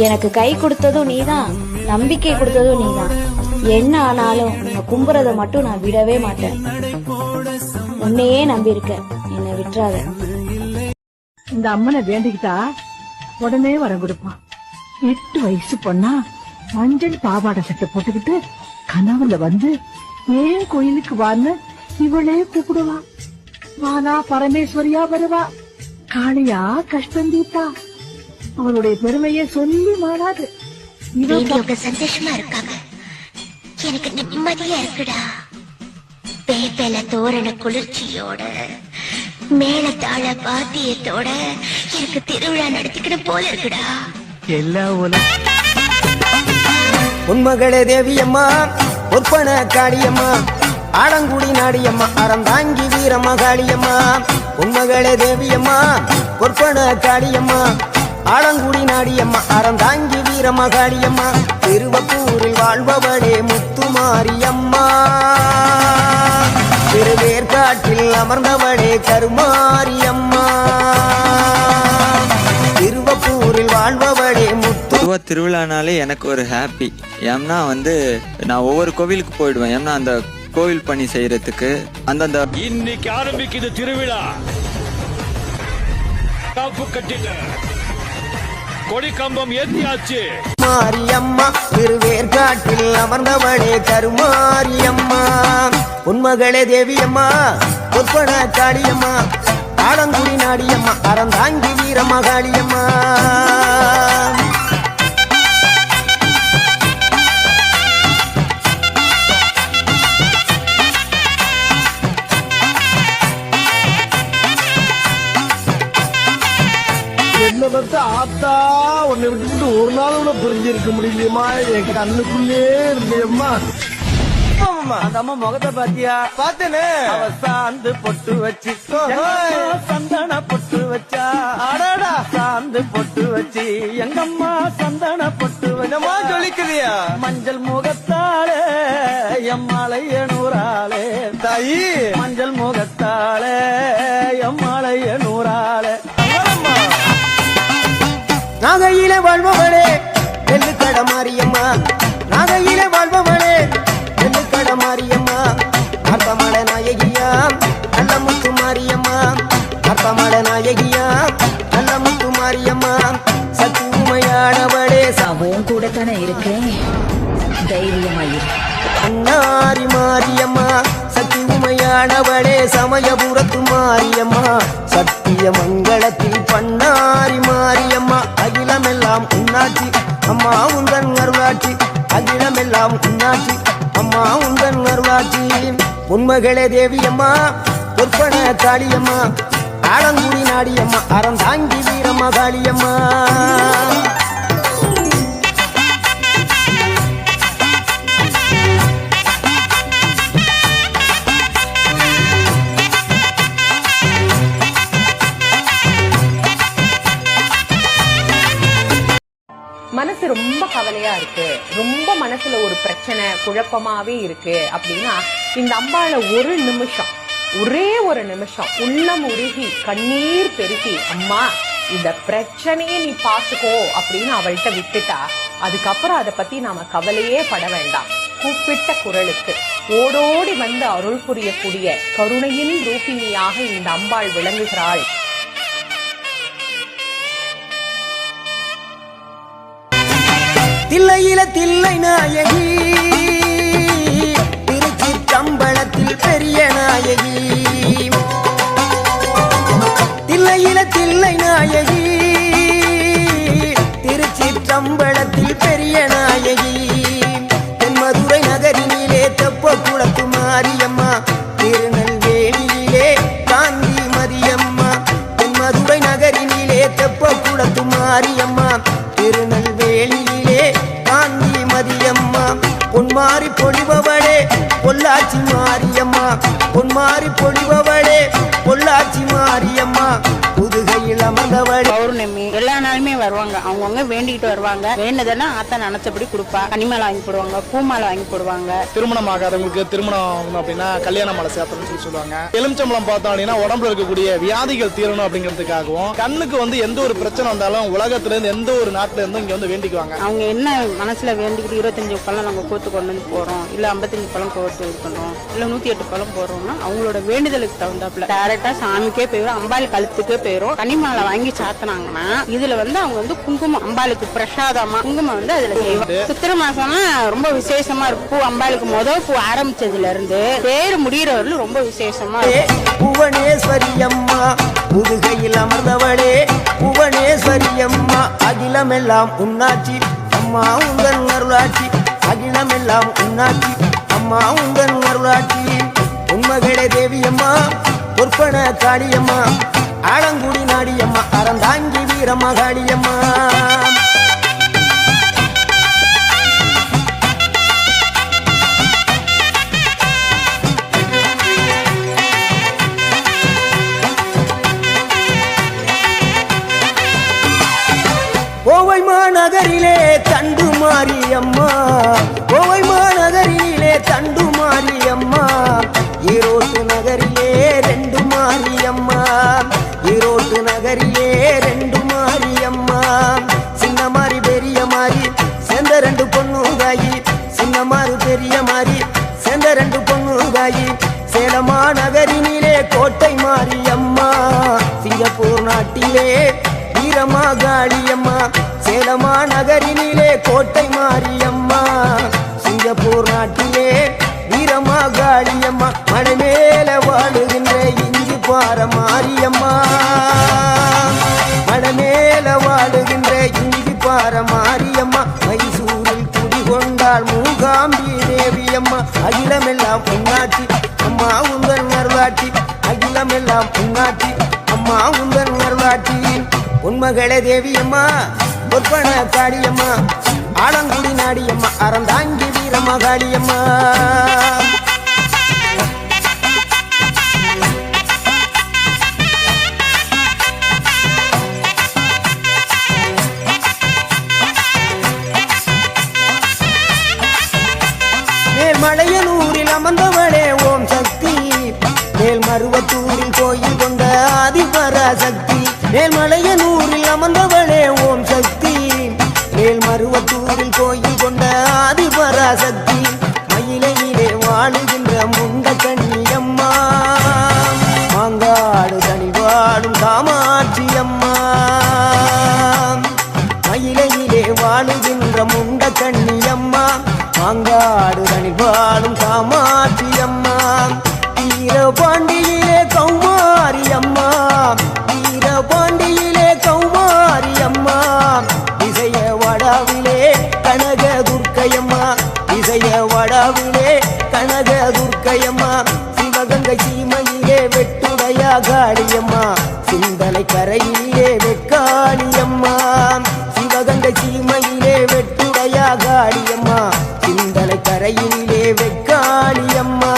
எனக்கு கை கொடுத்ததும் நீதான், நம்பிக்கை கொடுத்ததும் நீதான். என்ன ஆனாலும் உன்னை கும்புறத மட்டும் நான் விடவே மாட்டேன். உன்னையே நம்பி இருக்க, என்னை விட்டுறாத. இந்த அம்மனை வேண்டிக்கிட்டா உடனே வரம் கொடுப்பான். 8 வயசு பொண்ணா மஞ்சள் பாவாடை சட்டை போட்டுக்கிட்டு கனவுல வந்து ஏன் கோயிலுக்கு வான்னு இவளே கூப்பிடுவா. வானா பரமேஸ்வரியா வருவா, காளியா கஷ்டம் தீர்த்தா. அவளுடைய பெருமையை சொல்லி மாறாது. சந்தோஷமா இருக்காங்க, எனக்கு நிம்மதியா இருக்குடா. பேப்பேல தோரண குளிர்ச்சியோட மேலத்தாள பாத்தியத்தோட எனக்கு திருவிழா நடத்திக்கணும் போல இருக்குடா. எல்லா உலக உன்மகளே தேவியம்மா, ஒற்பன காளியம்மா, ஆலங்குடி நாடியம்மா, அறந்தாங்கி வீரம்மா காளியம்மா. உன்மகளே தேவியம்மா, ஒற்பன காளியம்மா, ஆலங்குடி நாடியம்மா, அறந்தாங்கி வீரம்மா காளியம்மா. திருவப்பூரில் வாழ்பவளே முத்துமாரியம்மா, திருவேற்காட்டில் அமர்ந்தவளே கருமாரியம்மா. திருவப்பூரில் வாழ்பவளே முத்து. திருவிழானாலே எனக்கு ஒரு ஹாப்பி. ஏன்னா நான் ஒவ்வொரு கோவிலுக்கு போயிடுவேன். ஏன்னா அந்த கோவில் பணி செய்யறதுக்கு அந்தந்த இன்னைக்கு ஆரம்பிக்குது திருவிழா. காப்பு கட்டிட்ட கொடி கம்பம் ஏத்தியாச்சு. மாரியம்மா, திருவேற்காட்டில் அமர்ந்தவளே கருமாரியம்மா. உன்மகளே தேவியம்மா, ஒற்பன காளியம்மா, ஆலங்குடி நாடியம்மா, அறந்தாங்கி வீரம்மா காளியம்மா. என்ன பத்த ஆத்தா உன்னை விட்டுட்டு ஒரு நாள் கூட புரிஞ்சிருக்க முடியலையம்மா. என் கண்ணுக்குள்ளே இருந்தியம்மா. அந்த அம்மா முகத்தை பாத்தியா? பார்த்தனே. அவ சாந்து பொட்டு வச்சு சந்தன பொட்டு வச்சா. அடடா, சாந்து பொட்டு வச்சு எங்கம்மா சந்தன பொட்டு வச்சமா சொல்லிக்கிறியா? மஞ்சள் முகத்தாலே எம்மாளைய நூறாலே தாயி, மஞ்சள் முகத்தாலே எம்மாளைய நூறாலே. நாகையில வாழ்பவளே நெல்லுக்கட மாரியம்மா, நாகையில வாழ்பவளே நெல்லுக்கட மாரியம்மா. அர்த்தமட நாயகியா நல்ல முத்து மாரியம்மா, அர்த்தமட நாயகியா நல்ல முத்து மாரியம்மா. சக்தி உமையானவளே அவன் கூட தானே இருக்கேன், தைரியமாயிரு. அன்னாரி மாரியம்மா, சக்தி உமையானவளே சமயபுரத்து மாரியம்மா. சத்திய மங்களத்தில் பண்ணாரி மாரியம்மா. அகிலமெல்லாம் உன்னாட்சி அம்மா உந்தன் அருளாட்சி, அகிலமெல்லாம் உன்னாட்சி அம்மா உந்தன் அருளாட்சி. உன்மகளே தேவியம்மா, ஒற்பன காளியம்மா, ஆலங்குடி நாடியம்மா, அறந்தாங்கி வீரம்மா காளியம்மா. மனசு ரொம்ப கவலையா இருக்கு, ரொம்ப மனசுல ஒரு பிரச்சனை குழப்பமாவே இருக்கு அப்படின்னா இந்த அம்பாளை ஒரு நிமிஷம், ஒரே ஒரு நிமிஷம் உள்ளம் உருகி கண்ணீர் பெருகி, அம்மா இந்த பிரச்சனையே நீ பாத்துக்கோ அப்படின்னு அவள்கிட்ட விட்டுட்டா, அதுக்கப்புறம் அதை பத்தி நாம கவலையே பட வேண்டாம். கூப்பிட்ட குரலுக்கு ஓடோடி வந்து அருள் புரியக்கூடிய கருணையின் ரூபிணியாக இந்த அம்பாள் விளங்குகிறாள். தில்லையில தில்லை நாயகி, திருச்சிற்றம்பலத்தில் பெரிய நாயகி. தில்லையில தில்லை நாயகி, திருச்சிற்றம்பலத்தில் பெரிய நாயகி. தென்மதுரை நகரினிலே தெப்ப குளத்து மாரியம்மா, திருநெல்வேலியிலே காந்தி மதியம்மா. தென்மதுரை நகரினிலே தெப்ப குளத்து மாரியம்மா, திருநெல்வேலியிலே காந்தி மதியம்மா. பொன்மாரி பொழிபவளே பொள்ளாச்சி மாரியம்மா, பொன்மாரி பொழிபவளே பொள்ளாச்சி மாரியம்மா. புதுகையில் அமர்ந்தவளே. பௌர்ணமி எல்லா நாளுமே வருவாங்க, அவங்கவுங்க வேண்டிக்கிட்டு வருவாங்க. வேண்டதெல்லாம் ஆத்தா நினைச்சபடி கொடுப்பா. கனிமாலை வாங்கி போடுவாங்க, பூமாலை வாங்கி போடுவாங்க. திருமணம் ஆகாதவங்களுக்கு திருமணம் அப்படின்னா கல்யாண மாலை சேர்த்தணும்னு சொல்லுவாங்க. எலுமிச்சம்பழம் பார்த்தோம் அப்படின்னா உடம்புல இருக்கக்கூடிய வியாதிகள் தீரணும் அப்படிங்கிறதுக்காகவும், கண்ணுக்கு வந்து எந்த ஒரு பிரச்சனை வந்தாலும் உலகத்துல இருந்து எந்த ஒரு நாட்டுல இருந்தும் இங்க வந்து வேண்டிக்குவாங்க. அவங்க என்ன மனசுல வேண்டிக்கிட்டு 25 பழம் நாங்க கோத்து கொண்டு வந்து போறோம், இல்ல 55 பழம் கோத்து இது பண்றோம், இல்ல 108 பழம் போடுறோம்னா அவங்களோட வேண்டுதலுக்கு தகுந்தாப்புல டைரக்டா சாமிக்கே போயிடும், அம்பாள் கழுத்துக்கே போயிடும். கனிமாலை வாங்கி சாத்தினாங்கன்னா இதுல வந்து அவங்க வந்து குங்குமம் அம்பாளுக்கு பிரசாதமா குங்குமம் வந்து அதுல செய்வாங்க. சித்திரை மாசம்னா ரொம்ப விசேஷமா இருக்கும். பூ அம்பாளுக்கு முதல் பூ ஆரம்பிச்சதுல இருந்து தேர் முடிகிறவர்களும் ரொம்ப விசேஷமா இருக்கும். புவனேஸ்வரி அம்மா முதுகையில் அமர்ந்தவளே, புவனேஸ்வரி அம்மா அகிலமெல்லாம் உன்னாட்சி அம்மா உங்கள் அருளாட்சி, அகிலமெல்லாம் உன்னாட்சி அம்மா உங்கள் அருளாட்சி. உண்மகளே தேவியம்மா, பொற்பன காளியம்மா, ஆலங்குடி நாடியம்மா, அறந்தாங்கி வீரம்மா காளியம்மா. கோவை மாநகரிலே தண்டு மாரியம்மா, கோவை மாநகரிலே தண்டு மாரியம்மா, ஈரோட்டு நகரிலே 2 மாரியம்மா, ஈரோட்டு நகரிலே 2 மாரியம்மா. சின்ன மாறி பெரிய மாறி சேர்ந்த 2 பொண்ணுகாயி, சின்ன மாறு பெரிய மாறி சேர்ந்த 2 பொண்ணுகாயி. சேலமா நகரினிலே கோட்டை மாரியம்மா, சிங்கப்பூர் நாட்டிலே வீரமா காளியம்மா. சேலமா நகரினிலே கோட்டை மாரியம்மா, சிங்கப்பூர் நாட்டிலே வீரமா காளியம்மா. மலை மேல வாழுகின்ற இஞ்சி பார மாரியம்மா, மலை மேல வாழுகின்ற இஞ்சி பார மாரியம்மா. மைசூரில் குடிகொண்டாள் மூகாம்பி தேவியம்மா, அகிலமெல்லாம் உன்னாட்சி அம்மா உங்கள் அருளாட்சி, அகிலமெல்லாம் உன்னாட்சி அம்மா உங்கள் அருளாட்சி. உண்மகளே தேவியம்மா, பொற்பன காளியம்மா, ஆலங்குடி நாடியம்மா, அறந்தாங்கி வீரம்மா காளியம்மா. மேல்மலையனூரில் அமர்ந்தவளே ஓம் சக்தி, மேல்மருவத்தூரில் கோயில் கொண்ட ஆதிபராசக்தி. மேல்மலையனூரில் அமர்ந்தவளே ஓம் சக்தி, மேல்மருவத்தூரில் கோயில் கொண்ட ஆதிபராசக்தி. மயிலையிலே வாழுகின்ற முண்ட கண்ணியம்மா, மாங்காடு தனி வாழும் காமாட்சி அம்மா. மயிலையிலே வாழுகின்ற முண்ட கண்ணியம்மா, மாங்காடு தனி வாழும் காமாட்சி அம்மா. வீரபாண்டியிலே கௌமாரி அம்மா, வீரபாண்டியிலே கௌமாரி அம்மா. இசைய வடாவிலே கனக துர்க்கையம்மா, இசைய வடாவிலே கனக துர்க்கையம்மா. சிவகங்கை சீமையிலே வெட்டுடையா காளியம்மா, சிந்தலை கரையிலே வெக்காளியம்மா. சிவகங்கை சீமையிலே வெட்டுடையா காளியம்மா, சிந்தலை கரையிலே வெக்காளியம்மா.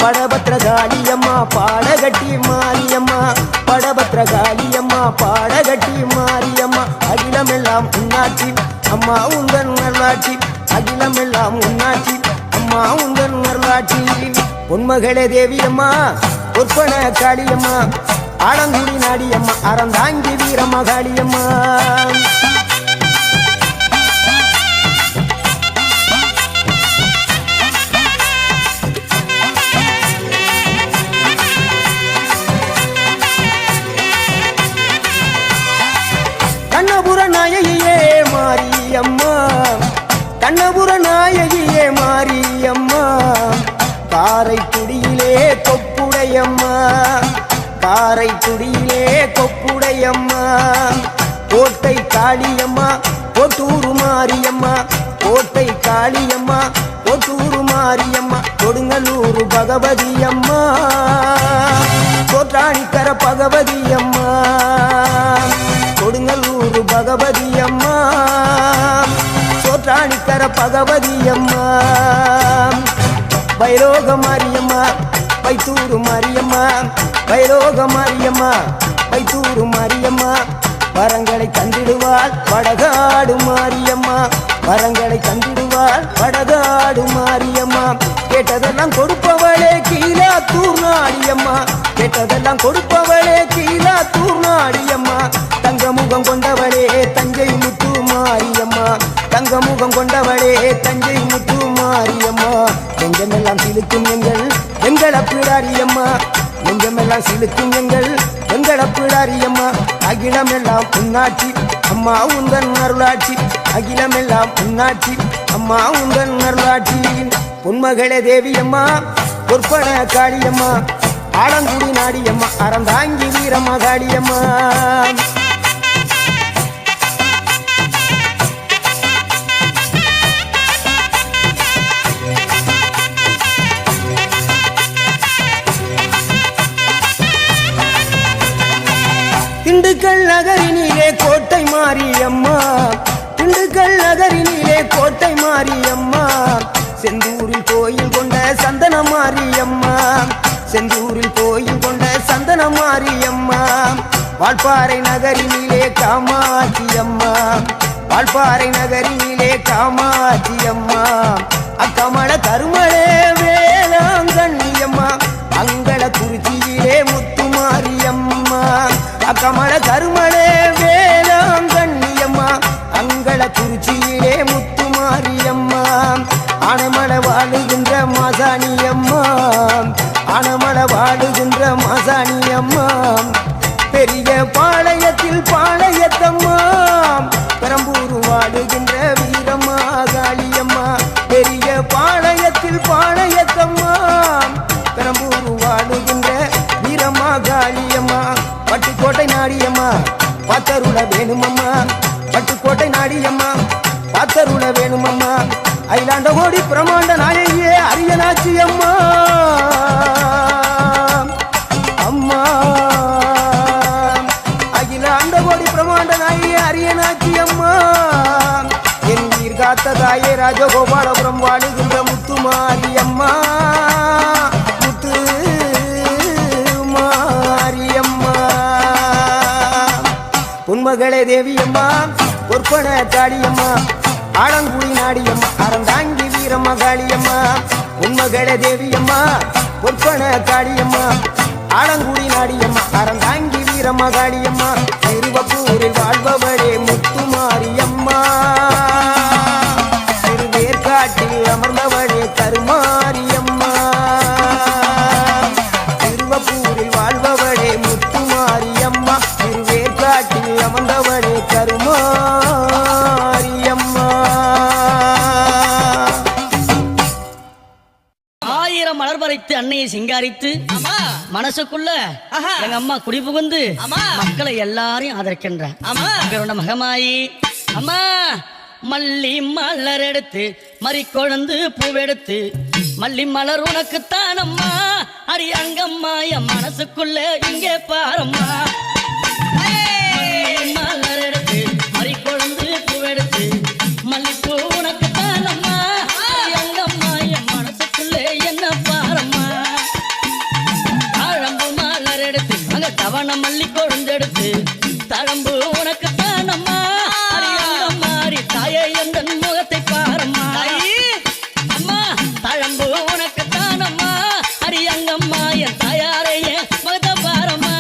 படபத்ர காளியம்மா பாடகட்டி மாரியம்மா, படபத்ர காளியம்மா பாடகட்டி மாரியம்மா. அகிலமெல்லாம் உன்னாட்சி அம்மா உங்கள் அருளாட்சி, அகிலமெல்லாம் உன்னாட்சி அம்மா உங்கள் அருளாட்சி. உண்மகளே தேவியம்மா, பொற்பன காளியம்மா, ஆலங்குடி நாடியம்மா, அறந்தாங்கி வீரம்மா காளியம்மா. கண்ணபுர நாயகியே மாரியம்மா, கண்ணபுர நாயகியே மாரியம்மா. காரைக்குடியிலே கொப்புடையம்மா, காரைக்குடியிலே கொப்புடையம்மா. கோட்டை காளியம்மா, கோட்டூரு மாரியம்மா, கோட்டை காளியம்மா, கோட்டூரு மாரியம்மா. கொடுங்கல்லூர் பகவதி அம்மா, கோட்டாணிக்கர பகவதி அம்மா, கொடுங்கல்லூர் பகவதி அம்மா, சோற்றாணிக்கர பகவதி அம்மா. வைரோக மாரியம்மா, வைத்தூரு மாரியம்மா, வைரோக மாரியம்மா, வைத்தூரு மாரியம்மா. வரங்களை தந்திடுவாள் வடகாடு மாரியம்மா வரங்களை தந்திடுவாள் வடகாடு மாரியம்மா கேட்டதெல்லாம் கொடுப்பவளே கீழாத்தூர் நாடியம்மா கேட்டதெல்லாம் கொடுப்பவளே கீழாத்தூர் நாடியம்மா தங்க முகம் கொண்டவளே தஞ்சை முத்து மாரியம்மா தங்க முகம் கொண்டவளே தஞ்சை முத்து மாரியம்மா நெஞ்சமெல்லாம் சிலுக்கும் எங்கள் பிடாரியம்மா நெஞ்சமெல்லாம் சிலுக்கும் எங்கள் பிடாரியம்மா அகிலமெல்லாம் புண்ணாட்சி அம்மா உந்தன் அருளாட்சி அகிலமெல்லாம் புண்ணாட்சி அம்மா உந்தன் அருளாட்சி பொன்மகளே தேவியம்மா பொற்பன காளியம்மா ஆலங்குடி நாடியம்மா அறந்தாங்கி வீரம்மா காளியம்மா திண்டுக்கல் நகரினிலே கோட்டை மாரியம்மா திண்டுக்கல் நகரினிலே கோட்டை மாரியம்மா செந்தூரில் கோயில் கொண்ட சந்தன மாரியம்மா செந்தூரில் கோயில் கொண்ட சந்தன மாரியம்மா வால்பாறை நகரினிலே காமாட்சியம்மா வால்பாறை நகரினிலே காமாட்சியம்மா அக்கமல கருமளே வேளாங்கண்ணியம்மா அங்கள குறிச்சியிலே முத்துமாரியம்மா அக்கமல கருமளே வேளாங்கண்ணியம்மா அங்கள குறிச்சியிலே முத்துமாரியம்மா ஆனமலை வாழுகின்ற மாசாணியம்மா ஆனமலை வாழுகின்ற மாசாணியம்மா பெரிய பாளையத்தில் பாளையத்தம்மா பெரம்பூர் வாழுகின்ற வீரம்மா காளியம்மா பெரிய பாளையத்தில் பாளையத்தம்மா பெரம்பூர் வாழுகின்ற வீரம்மா காளியம்மா பட்டுக்கோட்டை நாடியம்மா பாத்தருள வேணுமம்மா பட்டுக்கோட்டை நாடியம்மா பாத்தருள வேணுமம்மா அயிலாண்ட கோடி பிரமாண்ட நாயகியே அரியனாச்சி அம்மா அம்மா அகிலாண்ட கோடி பிரமாண்ட நாயகியே அரியனாச்சி அம்மா என் உயிர் காத்த தாயே ராஜகோபாலபுரம் வாழுகின்ற முத்துமாரியம்மா முத்து மாரியம்மா பொன்மகளே தேவியம்மா பொற்பன காளியம்மா ஆலங்குடி நாடியம்மா அறந்தாங்கி வீரம்மா காளியம்மா பொன்மகளே தேவியம்மா பொற்பன காளியம்மா ஆலங்குடி நாடியம்மா அறந்தாங்கி வீரம்மா காளியம்மா திருவப்பூரில் வாழ்பவளே முத்துமாரியம்மா திருவேற்காட்டில் அமர்ந்தவளே கருமாரியம்மா திருவப்பூரில் வாழ்பவளே முத்துமாரியம்மா திருவேற்காட்டில் அமர்ந்தவளே கருமாரியம்மா ஆயிரம் மலர் பறித்து அன்னையை சிங்காரித்து மனசுக்குள்ள எங்க அம்மா குடி புகுந்து மக்களை எல்லாரையும் ஆதரிக்கின்ற மகமாயி அம்மா மல்லி மலர் எடுத்து மறி கொழுந்து பூவெடுத்து மல்லி மலர் உனக்குத்தான் அம்மா அடி அங்கம்மா என் மனசுக்குள்ள இங்கே பாரம்மா மலர் எடுத்து மறி கொழுந்து பூவெடுத்து மல்லிப்பூ உனக்குத்தான் அம்மா அடி அங்கம்மா என் மனசுக்குள்ள என்ன பாரம்மா தாழம்பு மலர் எடுத்து அங்க தவண மல்லி கொழுந்தெடுத்து தழம்பு உனக்குத்தான் அம்மா தாயே எந்த முகத்தை பாரம்மா அம்மா தழம்பு உனக்குத்தான் அம்மா அரியங்கம்மா என் தாயாரைய முகத்தை பாரம்மா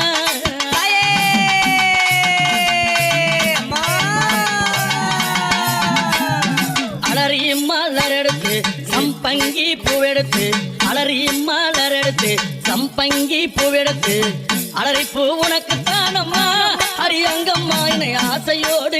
அலறி மலர் எடுத்து சம்பங்கி பூவெடுத்து அலறி மலர் எடுத்து சம்பங்கி பூவெடுத்து அலறி பூ உனக்குத்தான் அம்மா அரியங்கம்மா என்னை ஆசையோடு